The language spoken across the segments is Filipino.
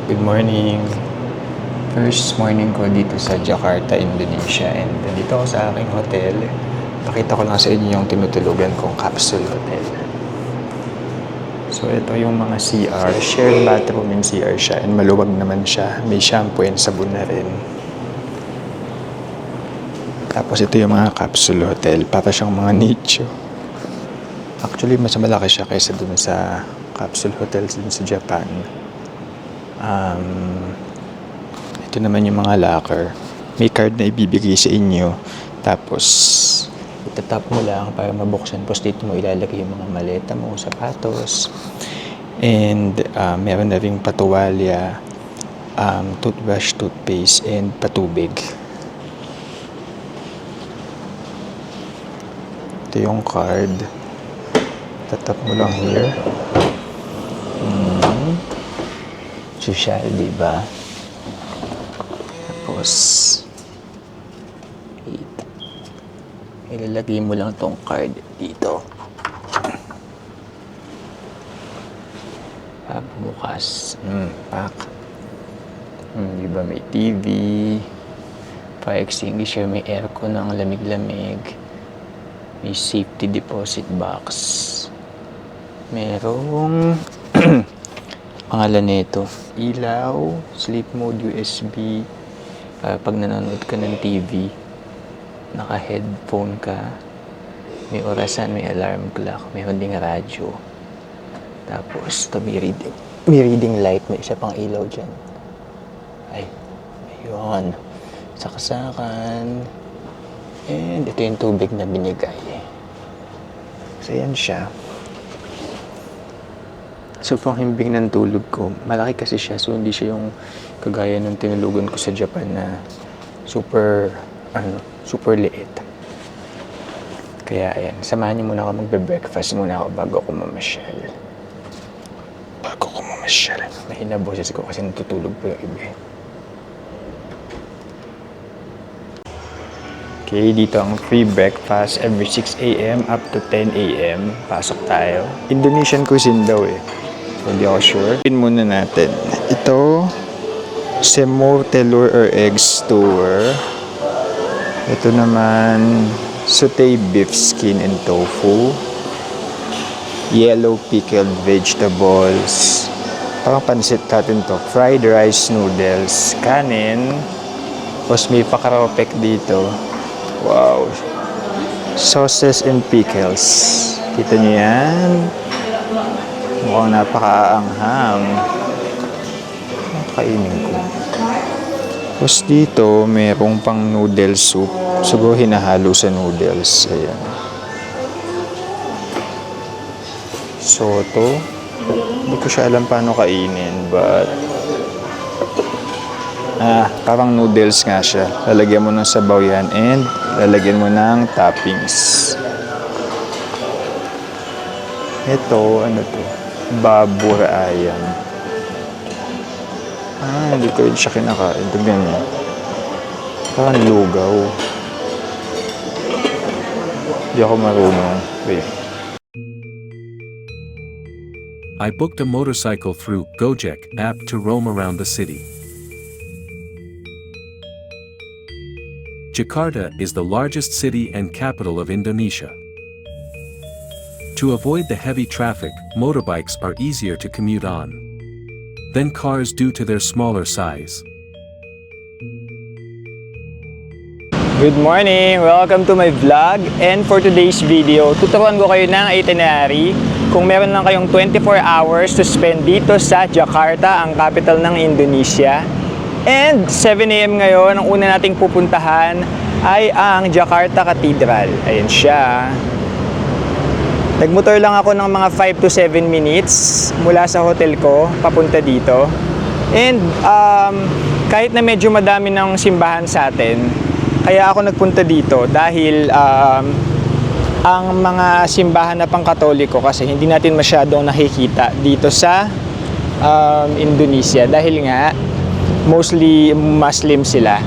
Good morning. First morning ko dito sa Jakarta, Indonesia, and nandito ako sa aking hotel. Pakita ko lang sa inyo yung tinutulugan kong capsule hotel. So ito yung mga CR, shared bathroom and CR siya, and maluwag naman siya. May shampoo and sabon na rin. Tapos ito yung mga capsule hotel, para siyang mga nicho. Actually, mas malaki siya kaysa dun sa capsule hotels dun sa Japan. Ito naman yung mga locker. May card na ibibigay sa inyo. Tapos, itatap mo lang para mabuksan. Tapos dito mo ilalagay yung mga maleta mo, sapatos. And meron na ring patuwalya, toothbrush, toothpaste, and patubig. Ito yung card. Tatap mo lang here. Social, diba? Tapos, ilalagay mo lang tong card dito. Bukas. Pack. Diba may TV, fire extinguisher, may aircon ng lamig-lamig, may safety deposit box, merong pangalan nito, ilaw, sleep mode, USB, pag nanonood ka ng TV, naka-headphone ka, may orasan, may alarm clock, may ding radyo. Tapos, ito may reading light, may isa pang ilaw dyan. Ay, ayun. Saksakan. And ito yung tubig na binigay. So, yan siya. So, pang himbing ng tulog ko, malaki kasi siya. So, hindi siya yung kagaya ng tinulugan ko sa Japan na super liit. Kaya, ayan. Samahan niyo muna ako magbe-breakfast muna ako bago ako mamasyal. Mahina boses ko kasi natutulog po yung iba. Okay, dito ang free breakfast every 6 a.m. up to 10 a.m. Pasok tayo. Indonesian cuisine daw eh. Hindi ako sure. Pin muna natin. Ito, semur telur or egg stewer. Ito naman, sauté beef skin and tofu. Yellow pickled vegetables. Parang pansit natin to. Fried rice noodles. Kanin. Tapos may pakaropek dito. Wow. Sauces and pickles. Kita nyo yan? Mukhang napakaanghang. Kainin ko. Tapos dito, mayroong pang noodle soup. Siguro hinahalo sa noodles. Ayan. Soto. Hindi ko siya alam paano kainin, but parang noodles nga siya. Lalagyan mo ng sabaw yan and lalagyan mo ng toppings. Ito, ano to? Babur ayam. Hindi ko rin siya kinakain. Tignan niya. Parang lugaw. Hindi ako marunong. Wait. I booked a motorcycle through Gojek app to roam around the city. Jakarta is the largest city and capital of Indonesia. To avoid the heavy traffic, motorbikes are easier to commute on than cars due to their smaller size. Good morning! Welcome to my vlog, and for today's video, tuturuan ko kayo ng itinerary kung meron lang kayong 24 hours to spend dito sa Jakarta, ang capital ng Indonesia. And 7 a.m. ngayon, ang una nating pupuntahan ay ang Jakarta Cathedral. Ayan siya. Nagmotor lang ako ng mga 5 to 7 minutes mula sa hotel ko papunta dito. And kahit na medyo madami ng simbahan sa atin, kaya ako nagpunta dito dahil ang mga simbahan na pang-Katoliko kasi hindi natin masyadong nakikita dito sa Indonesia dahil nga mostly Muslim sila.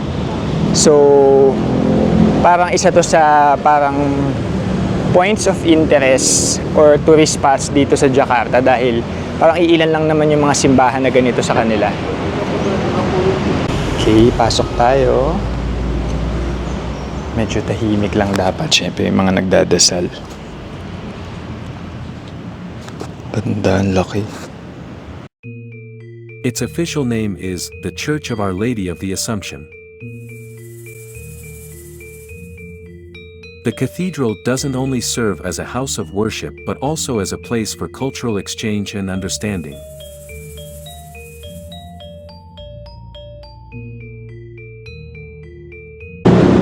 So parang isa to sa parang points of interest or tourist spots dito sa Jakarta dahil Parang iilan lang naman yung mga simbahan na ganito sa kanila. Okay, pasok tayo. Medyo tahimik lang dapat, syempre yung mga nagdadasal. Banda, ang laki. Its official name is the Church of Our Lady of the Assumption. The cathedral doesn't only serve as a house of worship but also as a place for cultural exchange and understanding.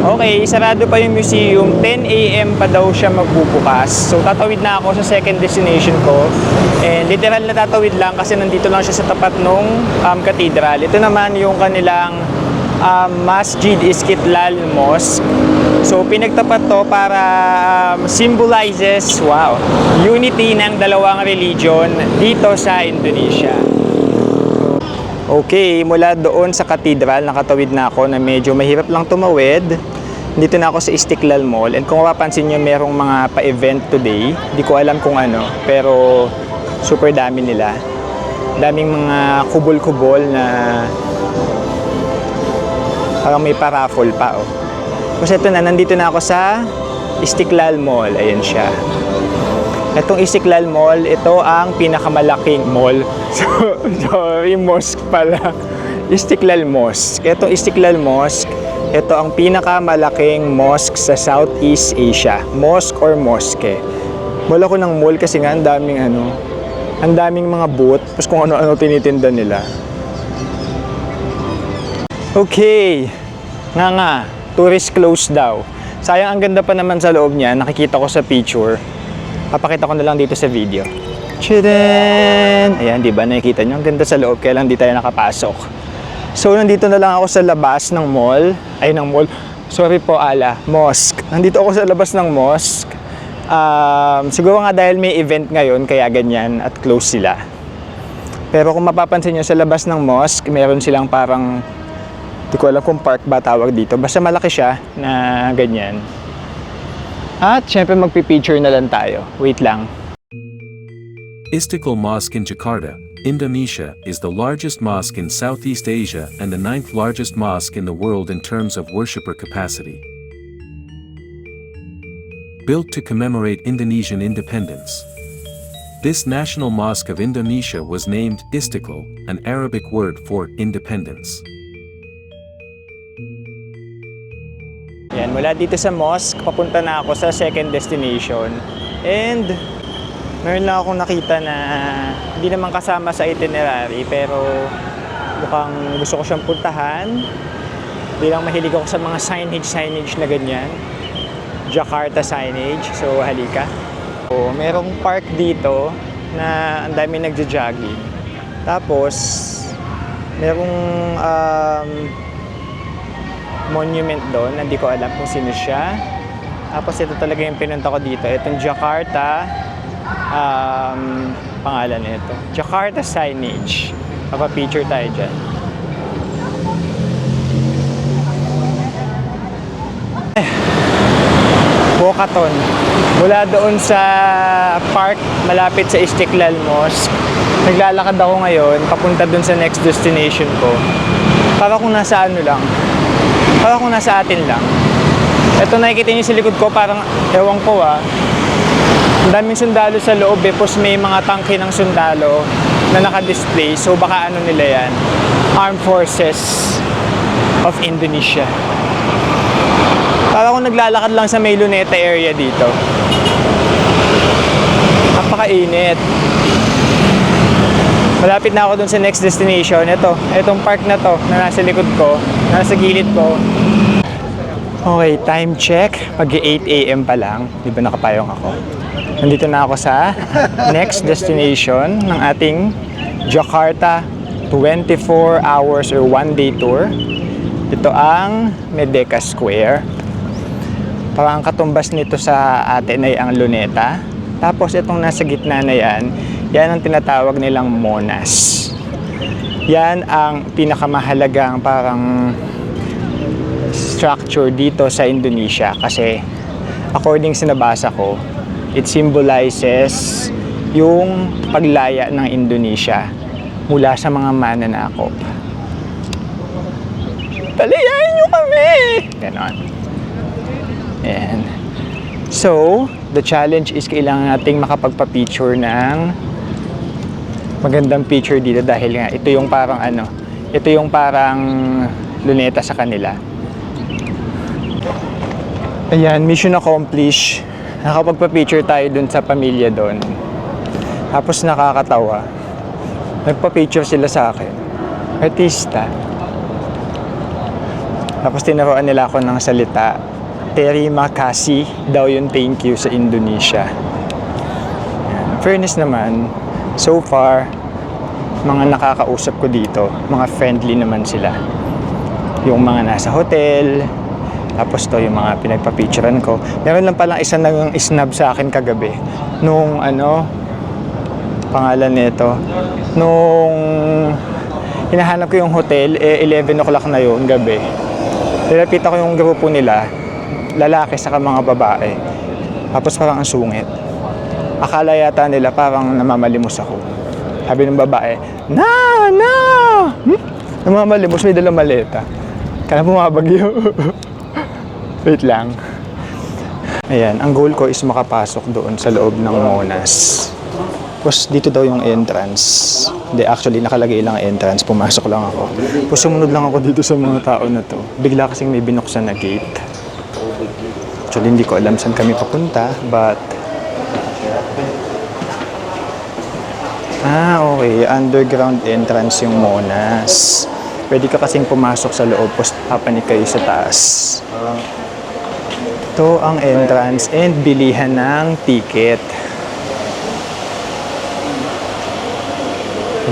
Okay, sarado pa yung museum. 10 a.m. pa daw siya magbubukas. So, tatawid na ako sa second destination ko. And literal na tatawid lang kasi nandito lang siya sa tapat nung cathedral. Ito naman yung kanilang Masjid Istiqlal Mosque. So, pinagtapat to para symbolizes, unity ng dalawang religion dito sa Indonesia. Okay, mula doon sa cathedral, nakatawid na ako na medyo mahirap lang tumawid. Dito na ako sa Istiqlal Mall. And kung mapapansin nyo, merong mga pa-event today. Di ko alam kung ano, pero super dami nila. Daming mga kubol-kubol na parang may paraffol pa. Kasi ito na, nandito na ako sa Istiqlal Mall. Ayan siya. Itong Istiqlal Mall, ito ang pinakamalaking mall. Sorry, mosque pala. Istiqlal Mosque. Itong Istiqlal Mosque, ito ang pinakamalaking mosque sa Southeast Asia. Mosque or mosque. Wala ko ng mall kasi nga ang daming mga booth, tapos kung ano-ano tinitinda nila. Okay. Nga, tourist close daw. Sayang, ang ganda pa naman sa loob niya. Nakikita ko sa picture. Papakita ko na lang dito sa video. Tchadan! Ayan, di ba? Nakikita nyo? Ang ganda sa loob, kaya lang di tayo nakapasok. So, nandito na lang ako sa labas ng mall. Ay, ng mall. Sorry po, mosque. Nandito ako sa labas ng mosque. Siguro nga dahil may event ngayon, kaya ganyan at close sila. Pero kung mapapansin nyo, sa labas ng mosque, meron silang parang, di ko alam kung park ba tawag dito. Basta malaki siya na ganyan. At syempre magpipicture na lang tayo. Wait lang. Istiqlal Mosque in Jakarta, Indonesia, is the largest mosque in Southeast Asia and the 9th largest mosque in the world in terms of worshipper capacity. Built to commemorate Indonesian independence. This national mosque of Indonesia was named Istiqlal, an Arabic word for independence. Yan, mula dito sa mosque, papunta na ako sa second destination. And meron lang akong nakita na hindi naman kasama sa itinerary, pero mukhang gusto ko siyang puntahan. Bilang mahilig ako sa mga signage na ganyan. Jakarta signage, so halika. So, merong park dito na ang dami nagja-jogging. Tapos, merong monument doon, hindi ko alam kung sino siya. Tapos ito talaga yung pinunta ko dito. Itong Jakarta, pangalan nito. Jakarta signage. Papa-picture tayo dyan. Bocaton. Mula doon sa park malapit sa Istiqlal Mosque, naglalakad ako ngayon papunta doon sa next destination ko. Para kung nasa Para kung nasa atin lang. Ito, nakikita niyo sa likod ko, parang ewan ko ang daming sundalo sa loob tapos may mga tangke ng sundalo na naka-display. So baka ano nila yan, Armed Forces of Indonesia. Para kung naglalakad lang sa may Luneta area dito. Napakainit. Malapit na ako dun sa next destination. Itong park na to na nasa likod ko, nasa gilid ko. Okay, time check. Pag-8 a.m. pa lang. Di ba nakapayong ako? Nandito na ako sa next destination ng ating Jakarta 24 hours or 1-day tour. Ito ang Merdeka Square. Parang katumbas nito sa atin ay ang Luneta. Tapos itong nasa gitna na yan ang tinatawag nilang Monas. Yan ang pinakamahalagang parang structure dito sa Indonesia kasi according sa nabasa ko, it symbolizes yung paglaya ng Indonesia mula sa mga mananakop. Palayain nyo kami! Ganon. Ayan. So, the challenge is kailangan nating makapagpa-picture ng magandang picture dito dahil nga ito yung parang ito yung parang luneta sa kanila. Ayan, mission accomplished. Nakapagpa-picture tayo dun sa pamilya dun. Tapos nakakatawa. Nagpa-picture sila sa akin. Artista. Tapos tinaruan nila ako ng salita. Terima kasih daw yung thank you sa Indonesia. Fairness naman, so far, mga nakakausap ko dito, mga friendly naman sila. Yung mga nasa hotel, tapos to yung mga pinagpa-picturean ko. Meron lang palang isa nang isnab sa akin kagabi. Nung pangalan nito, nung hinahanap ko yung hotel, 11 o'clock na yun, gabi. Nilapitan ko yung grupo nila, lalaki saka mga babae. Tapos parang ang sungit. Akala yata nila parang namamalimos ako. Sabi ng babae, na! Namamalimos, may dalang maleta. Kaya bumabagyo. Wait lang. Ayan, ang goal ko is makapasok doon sa loob ng Monas. Tapos dito daw yung entrance. Hindi, actually nakalagay lang entrance, pumasok lang ako. Tapos sumunod lang ako dito sa mga tao na to. Bigla kasing may binuksan na gate. Actually, hindi ko alam saan kami papunta, but... okay. Underground entrance yung Monas. Pwede ka kasing pumasok sa loob, tapos papanik kayo sa taas. Ito ang entrance and bilihan ng ticket.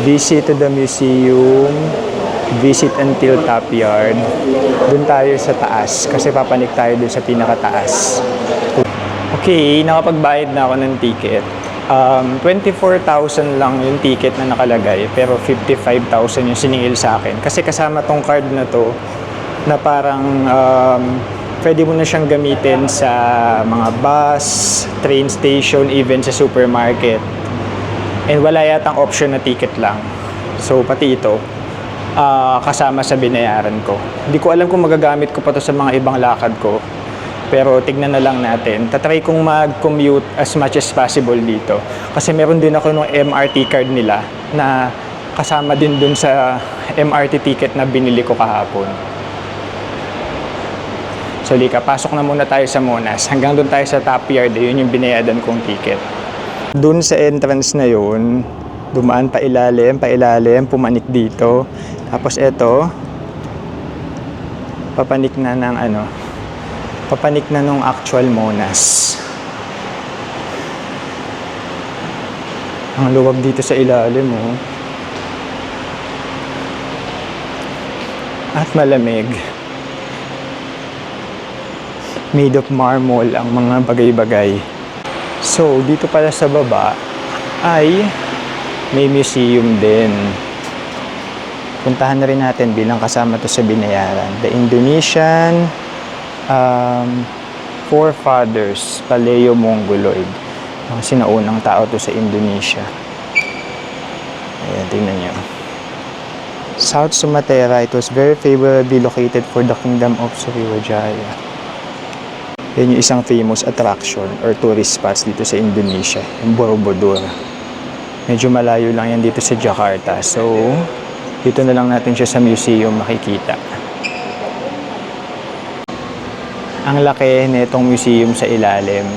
Visit to the museum. Visit until top yard. Doon tayo sa taas kasi papanik tayo doon sa pinakataas. Okay, nakapagbayad na ako ng ticket. 24,000 lang yung ticket na nakalagay pero 55,000 yung siningil sa akin. Kasi kasama tong card na to na parang pwede mo na siyang gamitin sa mga bus, train station, even sa supermarket. And wala yatang option na ticket lang. So pati ito, kasama sa binayaran ko. Hindi ko alam kung magagamit ko pa to sa mga ibang lakad ko. Pero tignan na lang natin. Tatry kong mag-commute as much as possible dito. Kasi meron din ako ng MRT card nila na kasama din dun sa MRT ticket na binili ko kahapon. So lika, pasok na muna tayo sa Monas. Hanggang dun tayo sa top yard, yun yung binayadan kong ticket. Dun sa entrance na yun, dumaan pa ilalim, pumanik dito. Tapos eto, papanik na nung actual Monas. Ang luwag dito sa ilalim, oh. At malamig. Made of marble ang mga bagay-bagay. So, dito pala sa baba ay may museum din. Puntahan na rin natin bilang kasama to sa binayaran. The Indonesian Forefathers Paleo-Mongoloid. Ang sinaunang tao to sa Indonesia. Ayan, tingnan nyo. South Sumatra, it was very favorably located for the kingdom of Sriwijaya. Yan yung isang famous attraction or tourist spots dito sa Indonesia, yung Borobudur. Medyo malayo lang yan dito sa Jakarta. So, dito na lang natin siya sa museum makikita. Ang laki nitong museum sa ilalim.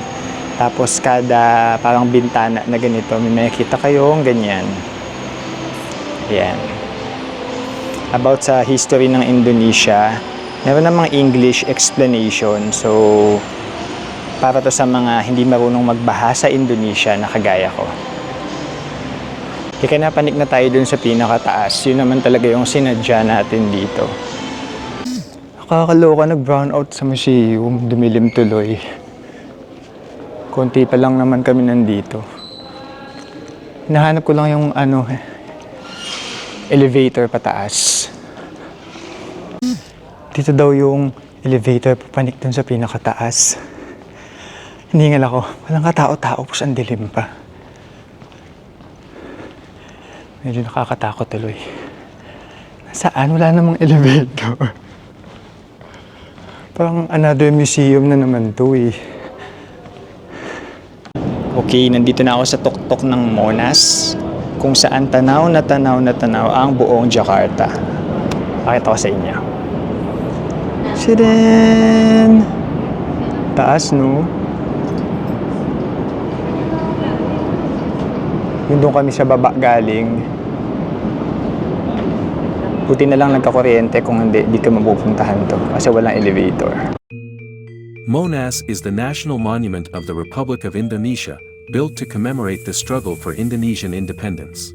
Tapos kada parang bintana na ganito, may makikita kayong ganyan. Ayan. About sa history ng Indonesia, meron namang English explanation. So, para to sa mga hindi marunong magbasa sa Indonesia na kagaya ko. Kaya napanik na tayo dun sa pinakataas. Yun naman talaga yung sinadya natin dito. Nakakaloka, nag-brown out sa museum. Dumilim tuloy. Konti pa lang naman kami nandito. Hinahanap ko lang yung elevator pataas. Dito daw yung elevator papanik dun sa pinakataas. Hiningal ako. Walang katao-tao po, ang dilim pa. Medyo nakakatakot tuloy. Saan? Wala namang elevator. Parang another museum na naman to eh. Okay, nandito na ako sa tuktok ng Monas, kung saan tanaw na tanaw na tanaw ang buong Jakarta. Pakita ko sa inyo. Shiden! Taas, no? Yung doon kami sa baba galing. Buti na lang nagkakuryente, kung hindi, di ka mapupuntahan to kasi walang elevator. Monas is the national monument of the Republic of Indonesia, built to commemorate the struggle for Indonesian independence.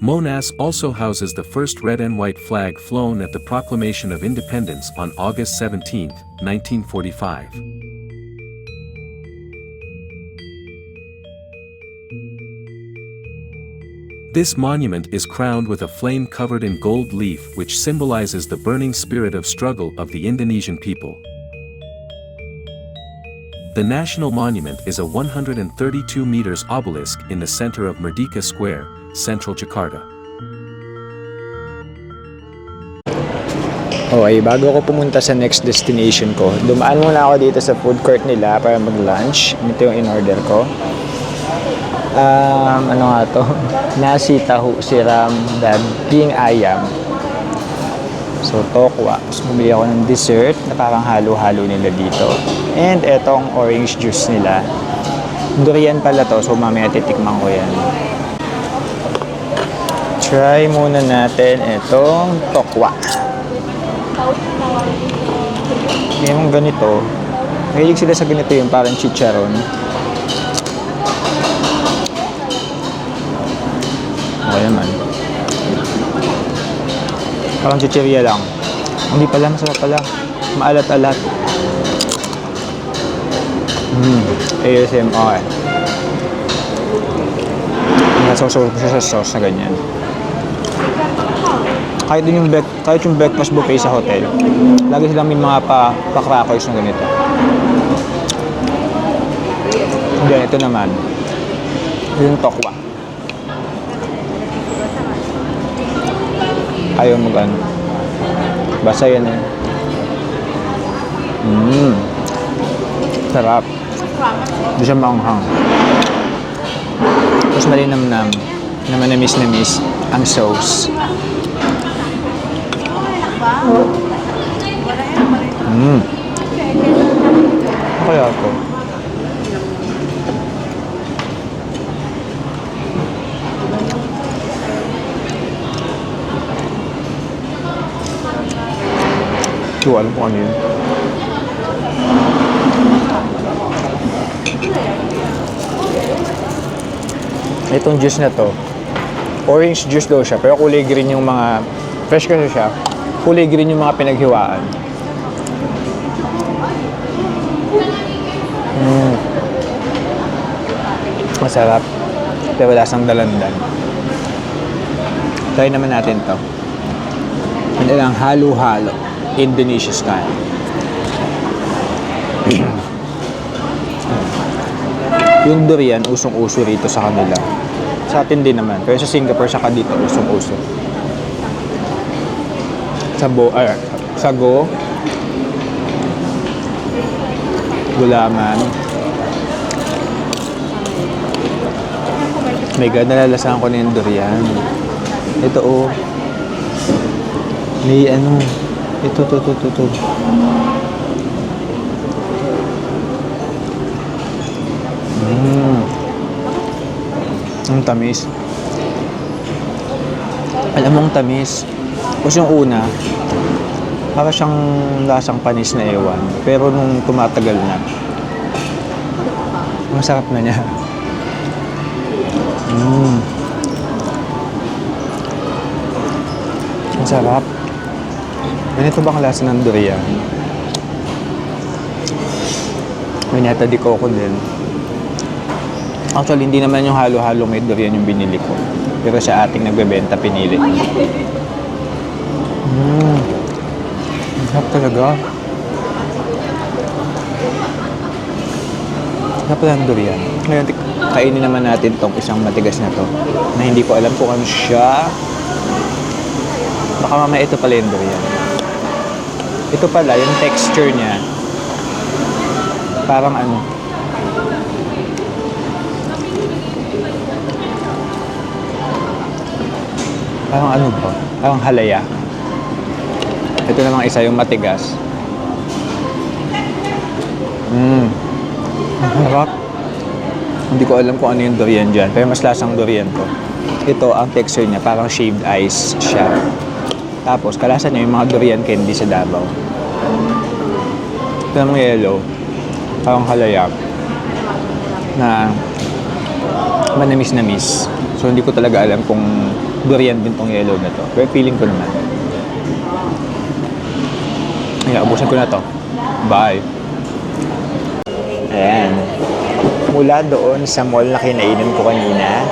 Monas also houses the first red and white flag flown at the Proclamation of Independence on August 17, 1945. This monument is crowned with a flame covered in gold leaf, which symbolizes the burning spirit of struggle of the Indonesian people. The national monument is a 132 meters obelisk in the center of Merdeka Square, central Jakarta. Okay, bago ako pumunta sa next destination ko, dumaan muna ako dito sa food court nila para mag-lunch. Ito yung in-order ko. Ano nga to? Nasi tahu siram daging ayam. So, tokwa. Tapos bumili ako ng dessert na parang halo-halo nila dito. And etong orange juice nila. Durian pala to, so mamaya titikman ko yan. Try muna natin itong tokwa. Yung ganito, mahilig sila sa ganito yung parang chicharon. Okay naman. Parang chichirya lang. Hindi pala, masarap pala. Maalat-alat. ASMR. Nasawsaw ko siya sa sauce na ganyan. Kahit yung breakfast buffet sa hotel, lagi silang may mga pa-crackers na ganito. Hindi, ito naman. Yung tokwa. Ayaw mag-ano. Basta yan eh. Sarap. Hindi siya maanghang. Tapos malinamnam. Na manamis-namis ang sauce. Kaya ito. Hindi ko alam kung ano yun. Itong juice na to, orange juice daw siya, pero kulay green yung mga, fresh kasi siya, kulay green yung mga pinaghiwaan. Masarap, pero lasang dalandan. Try naman natin to. Ano lang, halo-halo. Indonesia style. Yung durian, usong-uso rito sa kanila. Sa atin din naman. Pero sa Singapore, saka dito, usong-uso. Sago. Gulaman. My God, nalalasahan ko na yung durian. Ito, oh. May ano. Ito. Ang tamis. Alam mong tamis. Kasi yung una, para siyang lasang panis na ewan. Pero nung tumatagal na, masarap na niya. Ang sarap. Ganito ba ang lasa ng durian? Minata di coco din. Actually, hindi naman yung halo-halo may durian yung binili ko. Pero sa ating nagbebenta, pinili. Sarap talaga. Sarap ng durian. Ngayon, kainin naman natin tong isang matigas na to na hindi ko alam kung ano siya. Baka mamaya ito pala yung durian. Ito pala, yung texture niya. Parang ano. Parang ano ba? Parang halaya. Ito namang isa yung matigas. Ang harap. Hindi ko alam kung ano yung durian dyan. Pero mas lasang durian to. Ito, ang texture niya, parang shaved ice siya. Tapos, kalasan niya yung mga durian candy sa Davao. Ito namang yellow. Parang halaya. Na manamis-namis. So, hindi ko talaga alam kung durian din tong yellow na to. Pero feeling ko naman. Ayan, ubusin ko na to. Bye! Ayan. Mula doon sa mall na kinainan ko kanina,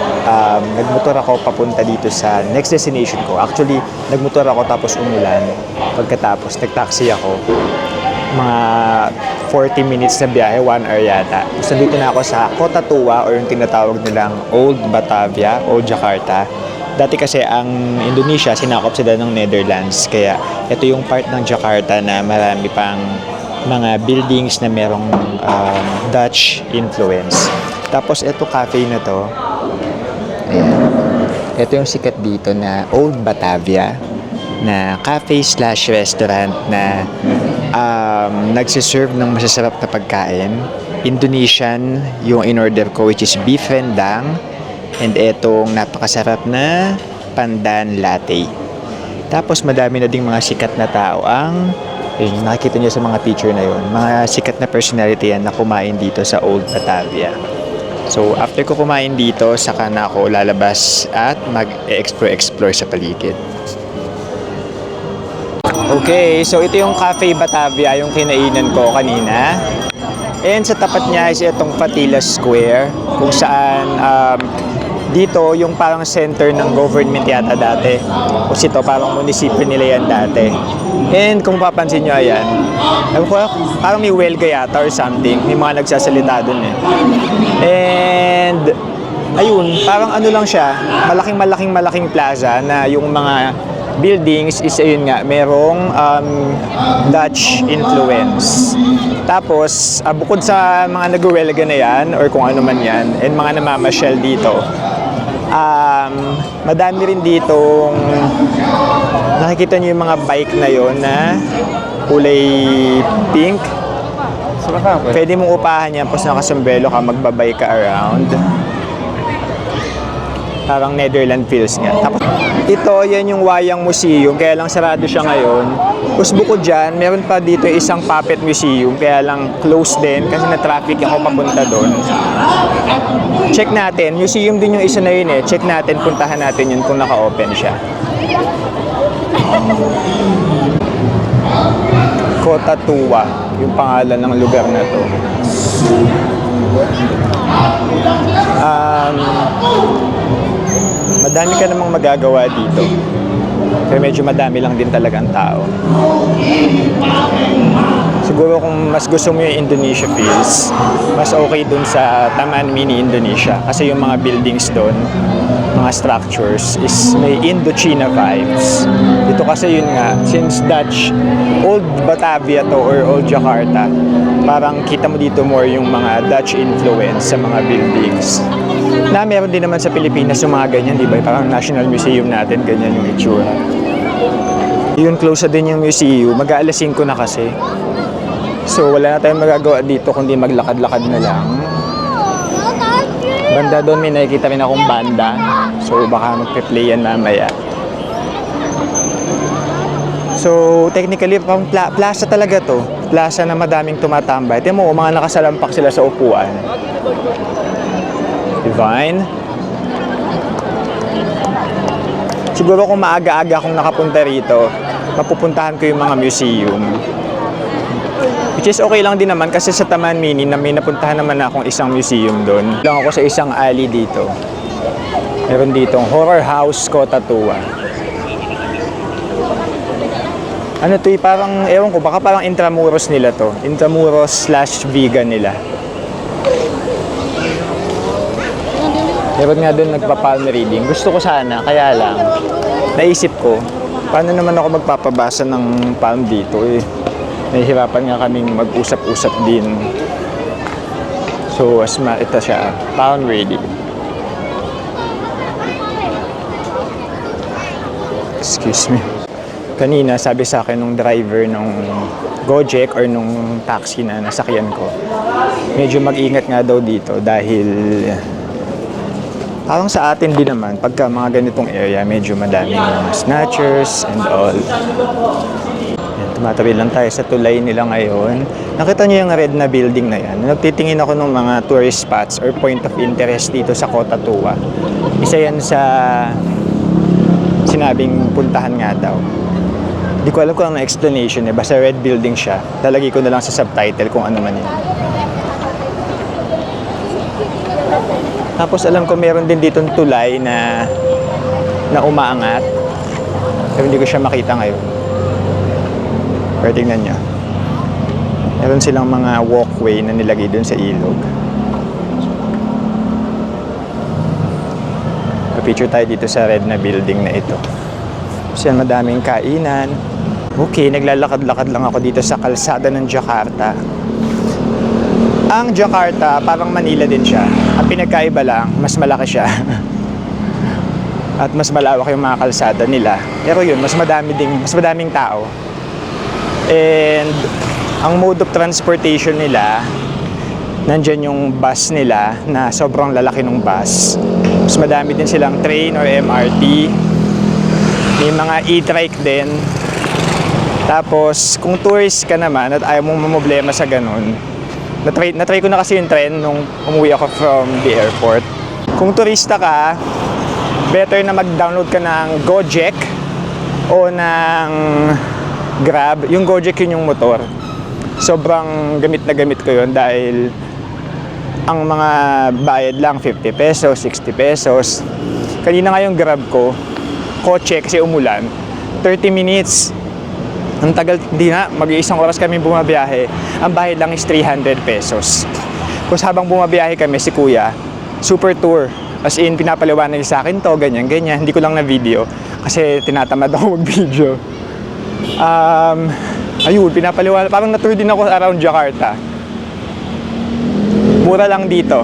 nagmotor ako papunta dito sa next destination ko. Actually, nagmotor ako tapos umulan. Pagkatapos, nagtaxi ako. Mga 40 minutes na biyahe, 1 hour yata. Tapos nandito na ako sa Kota Tua or yung tinatawag nilang Old Batavia, Old Jakarta. Dati kasi ang Indonesia, sinakop sila ng Netherlands. Kaya ito yung part ng Jakarta na marami pang mga buildings na merong Dutch influence. Tapos ito cafe na to. Ayan. Ito yung sikat dito na Old Batavia na cafe/restaurant na nagsiserve ng masasarap na pagkain. Indonesian yung in-order ko which is beef rendang and etong napakasarap na pandan latte. Tapos madami na ding mga sikat na tao ang nakikita niyo sa mga picture na yon. Mga sikat na personality yan na kumain dito sa Old Batavia. So after ko kumain dito, saka na ako lalabas at mag-explore sa paligid. Okay, so ito yung Cafe Batavia, yung kinainan ko kanina. And sa tapat niya is itong Fatila Square, kung saan dito yung parang center ng government yata dati. Kasi ito parang munisipyo nila yan dati. And kung papansin nyo, ayan, parang may welga yata or something. May mga nagsasalita dun eh. And ayun, parang ano lang siya, malaking plaza na yung mga buildings is ayun nga, merong Dutch influence. Tapos, bukod sa mga nag-welga na yan or kung ano man yan, and mga namamasyal dito, madami rin ditong nakikita niyo yung mga bike na yon na kulay pink. Pwede mong upahan yan tapos nakasumbrelo ka, magbabike ka around. Parang Netherland feels nga. Tapos ito, yan yung Wayang Museum, kaya lang sarado siya ngayon. Tapos bukod dyan, meron pa dito isang puppet museum, kaya lang closed din kasi na-traffic ako papunta doon. Check natin, museum din yung isa na yun eh. Check natin, puntahan natin yun kung naka-open siya. Kota Tua, yung pangalan ng lugar na to. Madami ka namang magagawa dito. Pero medyo madami lang din talagang tao. Siguro kung mas gusto mo yung Indonesia feels, mas okay dun sa Taman Mini Indonesia. Kasi yung mga buildings dun, mga structures, is may Indochina vibes. Dito kasi yun nga, since Dutch, Old Batavia to or Old Jakarta, parang kita mo dito more yung mga Dutch influence sa mga buildings. Na meron din naman sa Pilipinas yung mga ganyan, di ba? Parang National Museum natin, ganyan yung itsura. Yun, close din yung museum. Mag-aalas 5 na kasi. So, wala na tayong magagawa dito kundi maglakad-lakad na lang. Banda doon, may nakikita rin akong banda. So, baka magpe-play yan mamaya. So, technically, pang plaza talaga to. Plaza na madaming tumatambay. Tingnan mo, mga nakasalampak sila sa upuan. Divine. Siguro kung maaga-aga akong nakapunta rito, mapupuntahan ko yung mga museum. Which is okay lang din naman kasi sa Taman Mini na may napuntahan naman akong isang museum doon. Lang ako sa isang alley dito. Meron ditong Horror House Kota Tua. Ano to, parang, ewan ko, baka parang intramuros nila to. Intramuros/vegan nila. Meron nga doon nagpa-palm reading. Gusto ko sana, kaya lang, naisip ko, paano naman ako magpapabasa ng palm dito eh. Nahihirapan nga kaming mag-usap-usap din. So, ito siya, palm reading. Excuse me. Kanina, sabi sa akin nung driver nung Gojek or nung taxi na nasakyan ko, medyo mag-ingat nga daw dito dahil parang sa atin din naman, pagka mga ganitong area, medyo madaming mga snatchers and all. Yan, tumatawid lang tayo sa tulay nila ngayon. Nakita niyo yung red na building na yan. Nagtitingin ako ng mga tourist spots or point of interest dito sa Kota Tua. Isa yan sa sinabing puntahan nga daw. Hindi ko alam kung ano explanation eh. Basta red building siya. Lalagay ko na lang sa subtitle kung ano man yun. Tapos alam ko meron din ditong tulay na umaangat. Pero hindi ko siya makita ngayon. Pero tingnan nyo. Meron silang mga walkway na nilagay dun sa ilog. Picture tayo dito sa red na building na ito. Kasi madaming kainan. Okay, naglalakad-lakad lang ako dito sa kalsada ng Jakarta. Ang Jakarta, parang Manila din siya. Ang pinagkaiba lang, mas malaki siya. At mas malawak yung mga kalsada nila. Pero yun, mas madaming tao. And ang mode of transportation nila, nandyan yung bus nila na sobrang lalaki ng bus. Mas madami din silang train or MRT. May mga e-trike din. Tapos, kung tourist ka naman at ayaw mong mamblema sa ganun, natry ko na kasi yung tren nung umuwi ako from the airport. Kung turista ka, better na mag-download ka ng Gojek o ng Grab. Yung Gojek yun yung motor. Sobrang gamit na gamit ko yun dahil ang mga bayad lang 50 pesos, 60 pesos. Kanina nga yung Grab ko, kotse kasi umulan, 30 minutes. Ang tagal, hindi na, mag-iisang oras kami bumabiyahe. Ang bayad lang is 300 pesos. Tapos habang bumabiyahe kami, si Kuya, super tour. As in, pinapaliwanag sa akin to, ganyan, ganyan. Hindi ko lang na video kasi tinatamad ako mag-video. Ayun, pinapaliwanag. Parang na-tour din ako around Jakarta. Mura lang dito.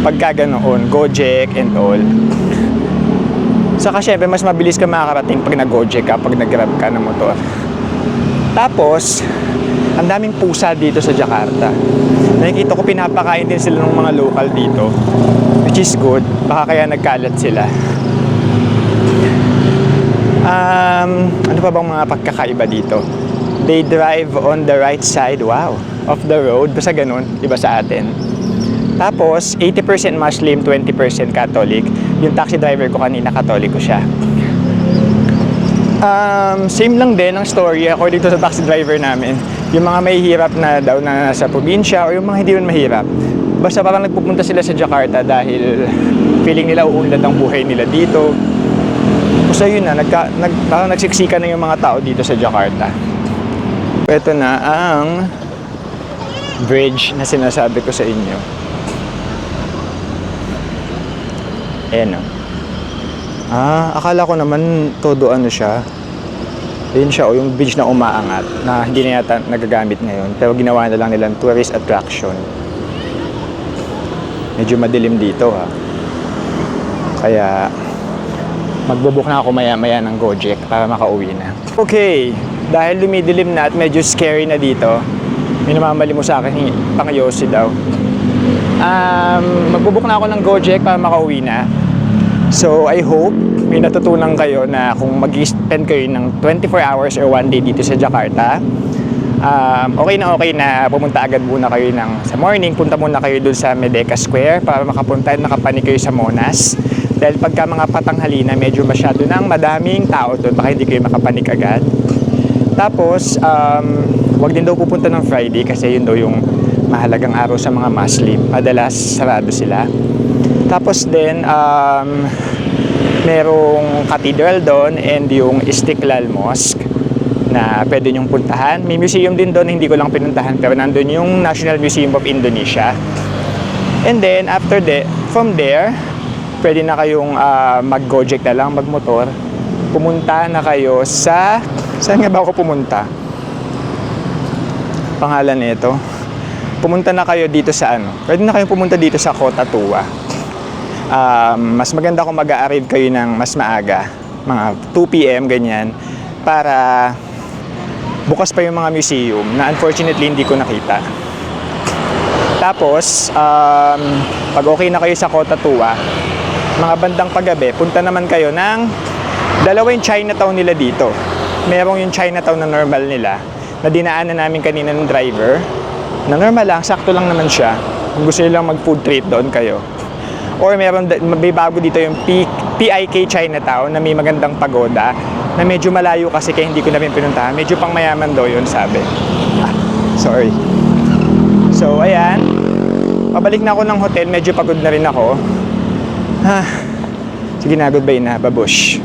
Pagka ganoon, Gojek and all. Saka syempre, mas mabilis ka makakarating pag nag-Gojek ka, pag nag-Grab ka ng motor. Tapos, ang daming pusa dito sa Jakarta. Nakikita ko pinapakain din sila ng mga local dito. Which is good. Baka kaya nagkalat sila. Ano pa bang mga pagkakaiba dito? They drive on the right side, wow, of the road. Basta ganun, iba sa atin. Tapos, 80% Muslim, 20% Catholic. Yung taxi driver ko kanina, Katoliko siya. Same lang din ang story according to sa taxi driver namin. Yung mga mahihirap na daw na nasa probinsya o yung mga hindi man mahirap. Basta parang nagpupunta sila sa Jakarta dahil feeling nila uunlad ang buhay nila dito. So yun na, parang nagsiksika na yung mga tao dito sa Jakarta. Ito na ang bridge na sinasabi ko sa inyo. Ayan o. Akala ko naman todo ano siya. Ayun siya o, yung bridge na umaangat na hindi na yata nagagamit ngayon. Pero ginawa na lang nilang tourist attraction. Medyo madilim dito ha. Kaya magbubuk na ako maya-maya ng Gojek para makauwi na. Okay, dahil lumidilim na at medyo scary na dito, may namamali mo sa akin, pang Yossi daw. Magbubuk na ako ng Gojek para makauwi na. So, I hope may natutunan kayo na kung mag-spend kayo ng 24 hours or 1 day dito sa Jakarta, okay na pumunta agad muna kayo sa morning, punta muna kayo dun sa Merdeka Square para makapunta at makapanik kayo sa Monas. Dahil pagka mga patanghali na medyo masyado nang madaming tao doon, baka hindi kayo makapanik agad. Tapos, wag din daw pupunta ng Friday kasi yun daw yung mahalagang araw sa mga Muslim. Madalas sarado sila. Tapos din, merong cathedral doon and yung Istiklal Mosque na pwede nyong puntahan. May museum din doon, hindi ko lang pinuntahan, pero nandun yung National Museum of Indonesia. And then, from there, pwede na kayong mag-Gojek na lang, magmotor. Pumunta na kayo sa... Saan nga ba ako pumunta? Pangalan nito. Pumunta na kayo dito sa ano. Pwede na kayong pumunta dito sa Kota-Tua. Mas maganda kung mag-a-arrive kayo ng mas maaga. Mga 2 p.m. ganyan. Para bukas pa yung mga museum na unfortunately hindi ko nakita. Tapos, pag okay na kayo sa Kota-Tua, mga bandang paggabi, punta naman kayo ng dalawang Chinatown nila dito. Merong yung Chinatown na normal nila, na dinaanan namin kanina ng driver, na normal lang, sakto lang naman siya. Kung gusto nyo lang mag-food treat, doon kayo. Or may bago dito yung PIK Chinatown na may magandang pagoda, na medyo malayo kasi kaya hindi ko na rin pinuntahan. Medyo pang mayaman daw yun, sabi. Sorry. So, ayan. Pabalik na ako ng hotel, medyo pagod na rin ako. Sige na, goodbye na, babush.